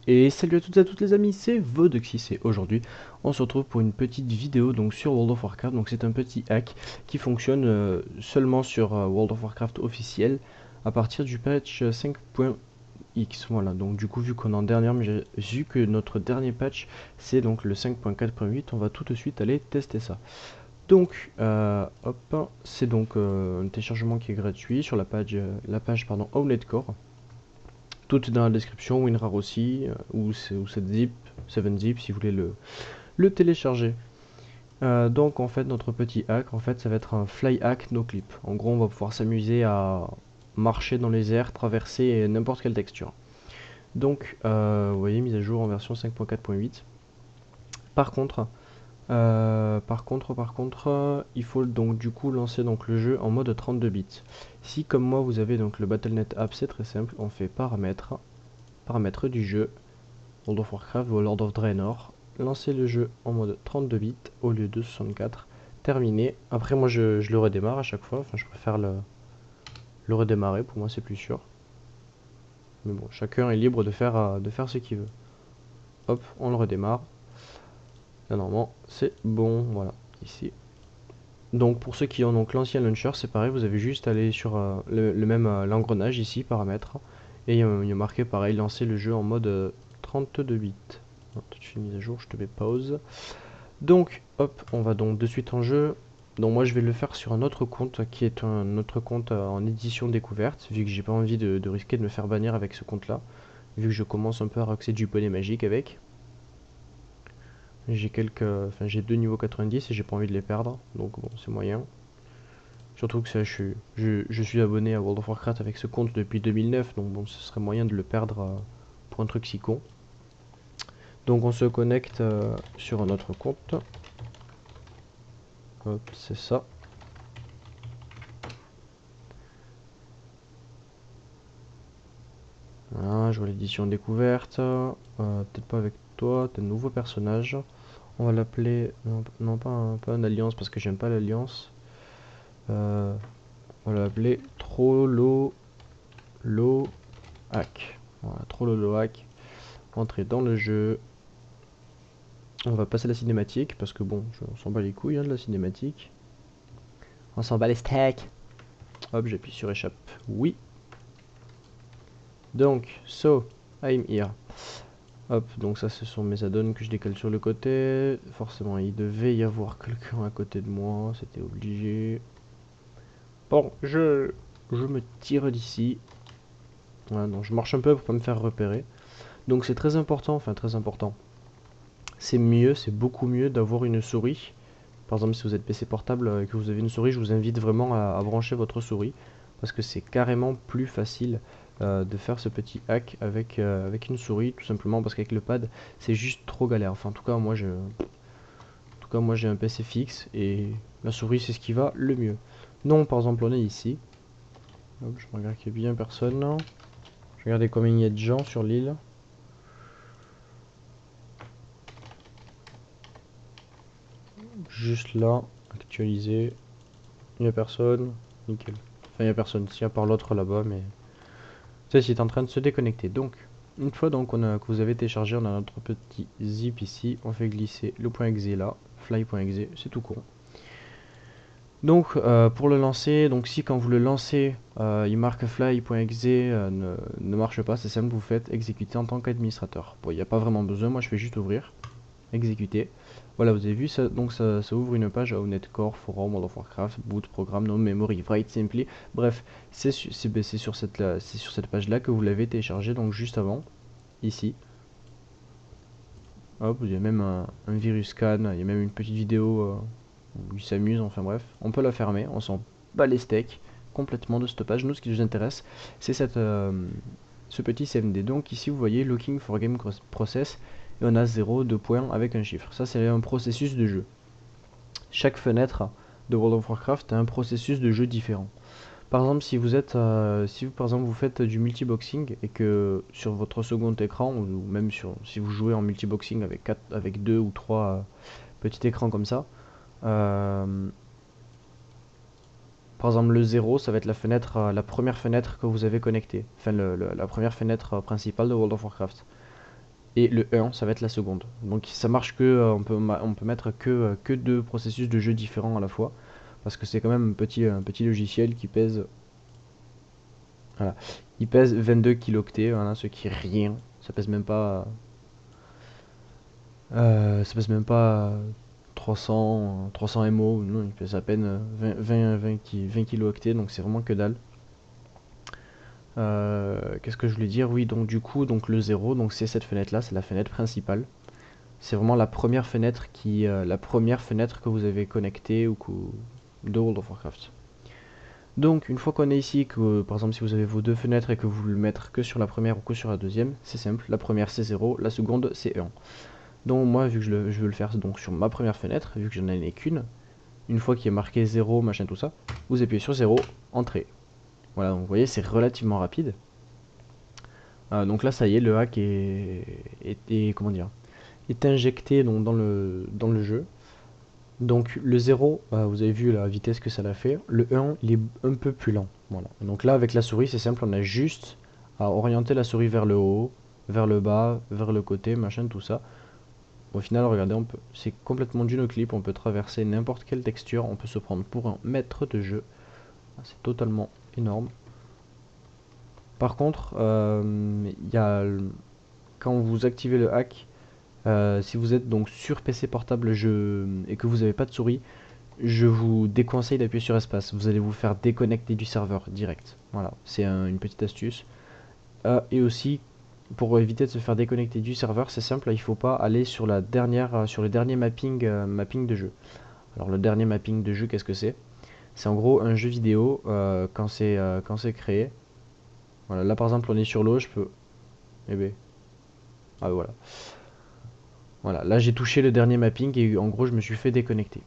Et salut à toutes et à toutes les amis, c'est Vodoxys et aujourd'hui on se retrouve pour une petite vidéo donc sur World of Warcraft. Donc c'est un petit hack qui fonctionne seulement sur World of Warcraft officiel à partir du patch 5.x. Voilà, donc du coup vu qu'on est en dernière, mais vu que notre dernier patch c'est donc le 5.4.8, on va tout de suite aller tester ça. Donc hop, c'est donc un téléchargement qui est gratuit sur la page pardon, Ownet Core. Tout est dans la description, WinRAR aussi, ou 7zip, 7zip si vous voulez le télécharger. Donc en fait notre petit hack, en fait ça va être un fly hack no clip. En gros on va pouvoir s'amuser à marcher dans les airs, traverser n'importe quelle texture. Donc vous voyez, mise à jour en version 5.4.8. Par contre, il faut donc du coup lancer donc le jeu en mode 32 bits. Si comme moi vous avez donc le Battle.net app, c'est très simple, on fait paramètres du jeu, World of Warcraft ou Lord of Draenor, lancer le jeu en mode 32 bits au lieu de 64, terminé. Après moi je le redémarre à chaque fois, enfin je préfère le redémarrer, pour moi c'est plus sûr. Mais bon, chacun est libre de faire ce qu'il veut. Hop, on le redémarre. Là normalement c'est bon, voilà, ici. Donc pour ceux qui ont donc l'ancien launcher, c'est pareil, vous avez juste à aller sur le même l'engrenage ici, paramètres, et il y a marqué pareil, lancer le jeu en mode 32 bits. Non, tout de suite mise à jour, je te mets pause. Donc hop, on va donc de suite en jeu. Donc moi je vais le faire sur un autre compte qui est un autre compte en édition découverte, vu que j'ai pas envie de risquer de me faire bannir avec ce compte là, vu que je commence un peu à roxer du poney magique avec. J'ai deux niveaux 90 et j'ai pas envie de les perdre, donc bon c'est moyen. Surtout que ça, je suis abonné à World of Warcraft avec ce compte depuis 2009, donc bon, ce serait moyen de le perdre pour un truc si con. Donc on se connecte sur un autre compte. Hop, c'est ça. Voilà, je vois l'édition découverte. Peut-être pas avec toi, t'es un nouveau personnage. On va l'appeler, non, pas un alliance parce que j'aime pas l'alliance. On va l'appeler Trollo Hack. Voilà, Trollo Hack. Entrer dans le jeu. On va passer la cinématique parce que bon, on s'en bat les couilles de la cinématique. On s'en bat les steaks. Hop, j'appuie sur échappe. Oui. Donc, I'm here. Hop, donc ça ce sont mes add-ons que je décale sur le côté. Forcément, il devait y avoir quelqu'un à côté de moi, c'était obligé. Bon, je me tire d'ici. Voilà, donc je marche un peu pour pas me faire repérer. Donc c'est très important, enfin très important. C'est mieux, c'est beaucoup mieux d'avoir une souris. Par exemple, si vous êtes PC portable et que vous avez une souris, je vous invite vraiment à brancher votre souris parce que c'est carrément plus facile de faire ce petit hack avec une souris, tout simplement parce qu'avec le pad, c'est juste trop galère. Enfin, en tout cas, moi j'ai un PC fixe et la souris c'est ce qui va le mieux. Non, par exemple, on est ici. Hop, je regarde qu'il n'y a bien personne. Je regarde combien il y a de gens sur l'île. Juste là, actualiser. Il n'y a personne. Nickel. Enfin, il n'y a personne. S'il y a par l'autre là-bas, mais celle-ci est en train de se déconnecter. Donc, une fois donc que vous avez téléchargé, on a notre petit zip ici. On fait glisser le .exe là, fly.exe, c'est tout con. Donc, pour le lancer, donc si quand vous le lancez, il marque fly.exe ne marche pas, c'est simple, vous faites exécuter en tant qu'administrateur. Bon, il n'y a pas vraiment besoin, moi je fais juste ouvrir, exécuter. Voilà, vous avez vu, donc ça ouvre une page Ownet Core, Forum, World of Warcraft, Boot, Programme, No Memory, Write Simply. Bref, c'est sur cette page-là que vous l'avez téléchargé, donc juste avant, ici. Hop, il y a même un virus scan, il y a même une petite vidéo où il s'amuse, enfin bref. On peut la fermer, on s'en bat les steaks complètement de cette page. Nous, ce qui nous intéresse, c'est ce petit CMD. Donc ici, vous voyez Looking for Game Process, et on a 0, 2 points avec un chiffre. Ça, c'est un processus de jeu. Chaque fenêtre de World of Warcraft a un processus de jeu différent. Par exemple, si vous par exemple vous faites du multiboxing et que sur votre second écran, ou même si vous jouez en multiboxing avec deux ou trois petits écrans comme ça, euh, par exemple le 0, ça va être la première fenêtre que vous avez connectée, enfin la première fenêtre principale de World of Warcraft. et le 1 ça va être la seconde. Donc ça marche que, on peut mettre que deux processus de jeu différents à la fois, parce que c'est quand même un petit logiciel qui pèse, voilà, il pèse 22 kilooctets, voilà, ce qui est rien, ça pèse même pas 300 MO, non, il pèse à peine 20 kilooctets, donc c'est vraiment que dalle. Qu'est-ce que je voulais dire? Oui, donc du coup, donc le 0, donc c'est cette fenêtre là, c'est la fenêtre principale. C'est vraiment la première fenêtre que vous avez connectée de World of Warcraft. Donc une fois qu'on est ici, que par exemple si vous avez vos deux fenêtres et que vous voulez le mettre que sur la première ou que sur la deuxième, c'est simple, la première c'est 0, la seconde c'est 1. Donc moi vu que je veux le faire donc sur ma première fenêtre, vu que j'en ai qu'une, une fois qu'il est marqué 0, machin tout ça, vous appuyez sur 0, entrée. Voilà, donc vous voyez c'est relativement rapide. Donc là ça y est, le hack comment dire, est injecté donc, dans le jeu. Donc le 0, vous avez vu la vitesse que ça l'a fait. Le 1, il est un peu plus lent. Voilà. Donc là, avec la souris, c'est simple, on a juste à orienter la souris vers le haut, vers le bas, vers le côté, machin, tout ça. Au final, regardez, c'est complètement du no-clip, on peut traverser n'importe quelle texture, on peut se prendre pour un maître de jeu. C'est totalement énorme. Par contre, quand vous activez le hack, si vous êtes donc sur PC portable et que vous n'avez pas de souris, je vous déconseille d'appuyer sur espace. Vous allez vous faire déconnecter du serveur direct. Voilà, c'est une petite astuce. Et aussi, pour éviter de se faire déconnecter du serveur, c'est simple, il ne faut pas aller sur sur le dernier mapping de jeu. Alors le dernier mapping de jeu, qu'est-ce que c'est? C'est en gros un jeu vidéo quand c'est créé. Voilà, là par exemple on est sur l'eau, je peux. Eh ben, ah voilà. Voilà, là j'ai touché le dernier mapping et en gros je me suis fait déconnecter.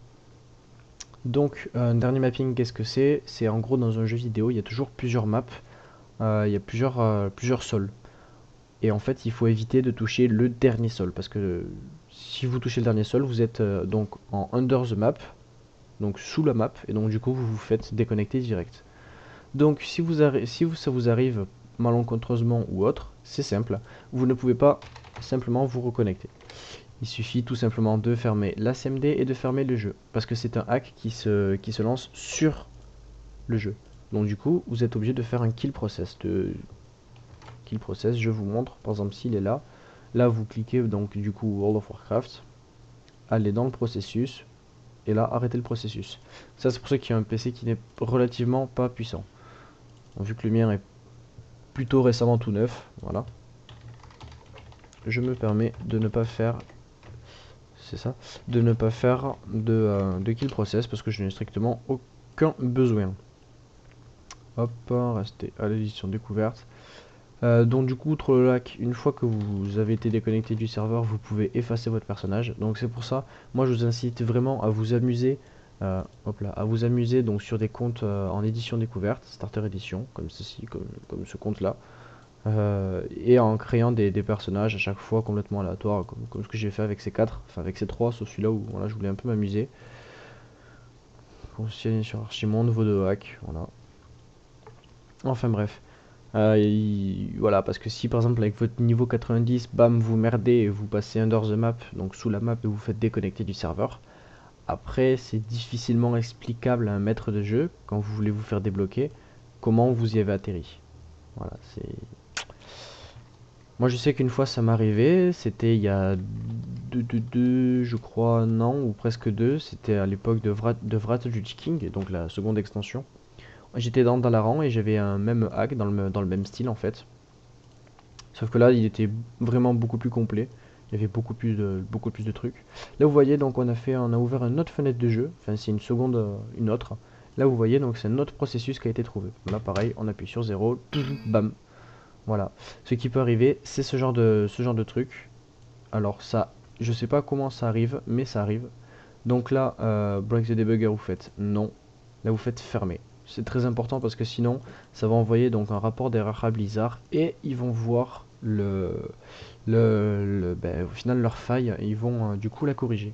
Donc, un dernier mapping, qu'est-ce que c'est? C'est en gros dans un jeu vidéo, il y a toujours plusieurs maps, il y a plusieurs sols. Et en fait, il faut éviter de toucher le dernier sol, parce que si vous touchez le dernier sol, vous êtes donc en under the map, donc sous la map, et donc du coup, vous vous faites déconnecter direct. Donc, si ça vous arrive malencontreusement ou autre, c'est simple, vous ne pouvez pas simplement vous reconnecter. Il suffit tout simplement de fermer la CMD et de fermer le jeu, parce que c'est un hack qui se lance sur le jeu. Donc du coup, vous êtes obligé de faire un kill process. Je vous montre, par exemple s'il est là, là vous cliquez donc du coup World of Warcraft, allez dans le processus, et là arrêtez le processus. Ça c'est pour ceux qui ont un PC qui n'est relativement pas puissant. Bon, vu que le mien est plutôt récemment tout neuf, voilà. Je me permets de ne pas faire, c'est ça, de ne pas faire de kill process parce que je n'ai strictement aucun besoin. Hop, restez à l'édition découverte. Donc du coup, outre le hack, une fois que vous avez été déconnecté du serveur, vous pouvez effacer votre personnage. Donc c'est pour ça, moi je vous incite vraiment à vous amuser, hop là, à vous amuser donc sur des comptes en édition découverte, starter édition, comme ceci, comme ce compte là, et en créant des personnages à chaque fois complètement aléatoires, comme ce que j'ai fait avec ces quatre, enfin avec ces trois, sauf celui-là où voilà, je voulais un peu m'amuser. Positionner sur Archimonde, vaut de hack, voilà. Enfin bref. Voilà, parce que si par exemple avec votre niveau 90, bam, vous merdez et vous passez under the map, donc sous la map et vous faites déconnecter du serveur, après c'est difficilement explicable à un maître de jeu, quand vous voulez vous faire débloquer, comment vous y avez atterri. Voilà, c'est... Moi je sais qu'une fois ça m'est arrivé, c'était il y a je crois, un an ou presque deux, c'était à l'époque de Wrath of the King, donc la seconde extension. J'étais dans Dalaran et j'avais un même hack dans le même style en fait. Sauf que là, il était vraiment beaucoup plus complet. Il y avait beaucoup plus de trucs. Là, vous voyez, donc on a ouvert une autre fenêtre de jeu. Enfin, c'est une seconde, une autre. Là, vous voyez, donc c'est un autre processus qui a été trouvé. Là, pareil, on appuie sur 0, bam. Voilà. Ce qui peut arriver, c'est ce genre de truc. Alors ça, je sais pas comment ça arrive, mais ça arrive. Donc là, break the debugger, vous faites non. Là, vous faites fermer. C'est très important parce que sinon, ça va envoyer donc un rapport d'erreur à Blizzard et ils vont voir au final leur faille et ils vont du coup la corriger.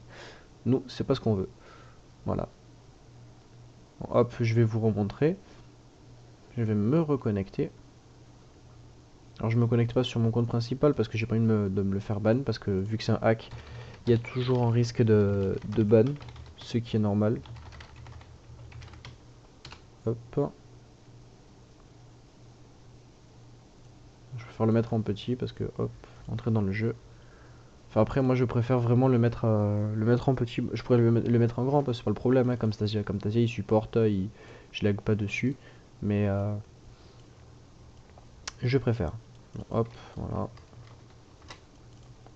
Nous, c'est pas ce qu'on veut. Voilà. Hop, je vais vous remontrer. Je vais me reconnecter. Alors je me connecte pas sur mon compte principal parce que j'ai pas envie de me le faire ban, parce que vu que c'est un hack, il y a toujours un risque de ban, ce qui est normal. Hop. Je préfère le mettre en petit parce que hop, entrer dans le jeu. Enfin après moi je préfère vraiment le mettre en petit. Je pourrais le mettre en grand parce que c'est pas le problème hein, comme Stasia. Comme Stasia il supporte, je lag pas dessus. Mais je préfère. Bon, hop, voilà.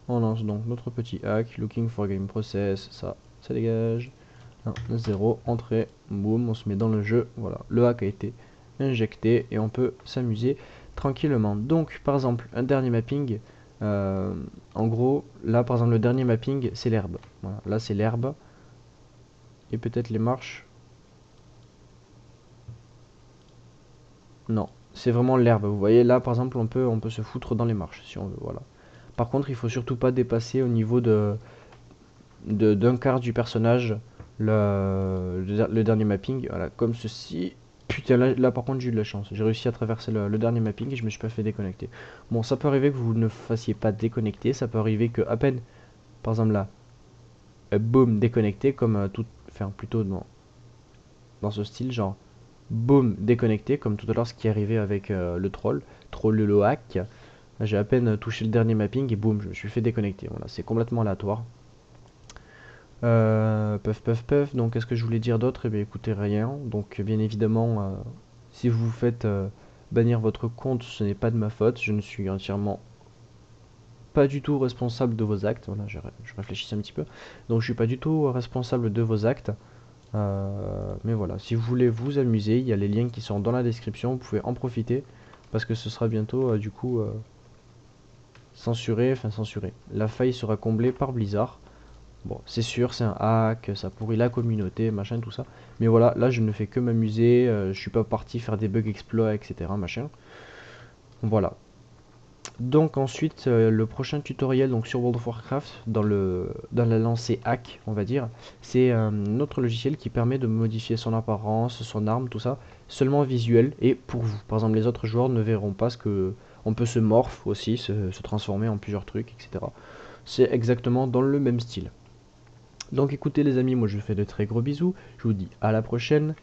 On lance donc notre petit hack, looking for game process, ça dégage. 1, 0, entrée, boum, on se met dans le jeu, voilà, le hack a été injecté et on peut s'amuser tranquillement. Donc par exemple, un dernier mapping, en gros, là par exemple le dernier mapping c'est l'herbe, voilà, là c'est l'herbe, et peut-être les marches, non, c'est vraiment l'herbe, vous voyez là par exemple on peut se foutre dans les marches si on veut, voilà. Par contre il faut surtout pas dépasser au niveau d'un quart du personnage le dernier mapping, voilà, comme ceci. Putain, là par contre j'ai eu de la chance, j'ai réussi à traverser le dernier mapping et je me suis pas fait déconnecter. Bon, ça peut arriver que vous ne fassiez pas déconnecter, ça peut arriver que à peine, par exemple là, boum, déconnecté, comme tout, enfin plutôt dans ce style, genre boum, déconnecté, comme tout à l'heure ce qui est arrivé avec le troll le hack. J'ai à peine touché le dernier mapping et boum, je me suis fait déconnecter, voilà, c'est complètement aléatoire. Puff. Donc, qu'est-ce que je voulais dire d'autre? Eh bien, écoutez, rien. Donc, bien évidemment, si vous vous faites bannir votre compte, ce n'est pas de ma faute. Je ne suis entièrement pas du tout responsable de vos actes. Voilà, je réfléchis un petit peu. Donc, je suis pas du tout responsable de vos actes. Mais voilà, si vous voulez vous amuser, il y a les liens qui sont dans la description. Vous pouvez en profiter parce que ce sera bientôt, du coup, censuré. Enfin, censuré. La faille sera comblée par Blizzard. Bon, c'est sûr, c'est un hack, ça pourrit la communauté, machin, tout ça. Mais voilà, là, je ne fais que m'amuser, je suis pas parti faire des bugs exploits, etc., machin. Voilà. Donc ensuite, le prochain tutoriel donc sur World of Warcraft, dans la lancée hack, on va dire, c'est un autre logiciel qui permet de modifier son apparence, son arme, tout ça, seulement visuel et pour vous. Par exemple, les autres joueurs ne verront pas ce que... On peut se morph aussi, se transformer en plusieurs trucs, etc. C'est exactement dans le même style. Donc écoutez les amis, moi je vous fais de très gros bisous, je vous dis à la prochaine,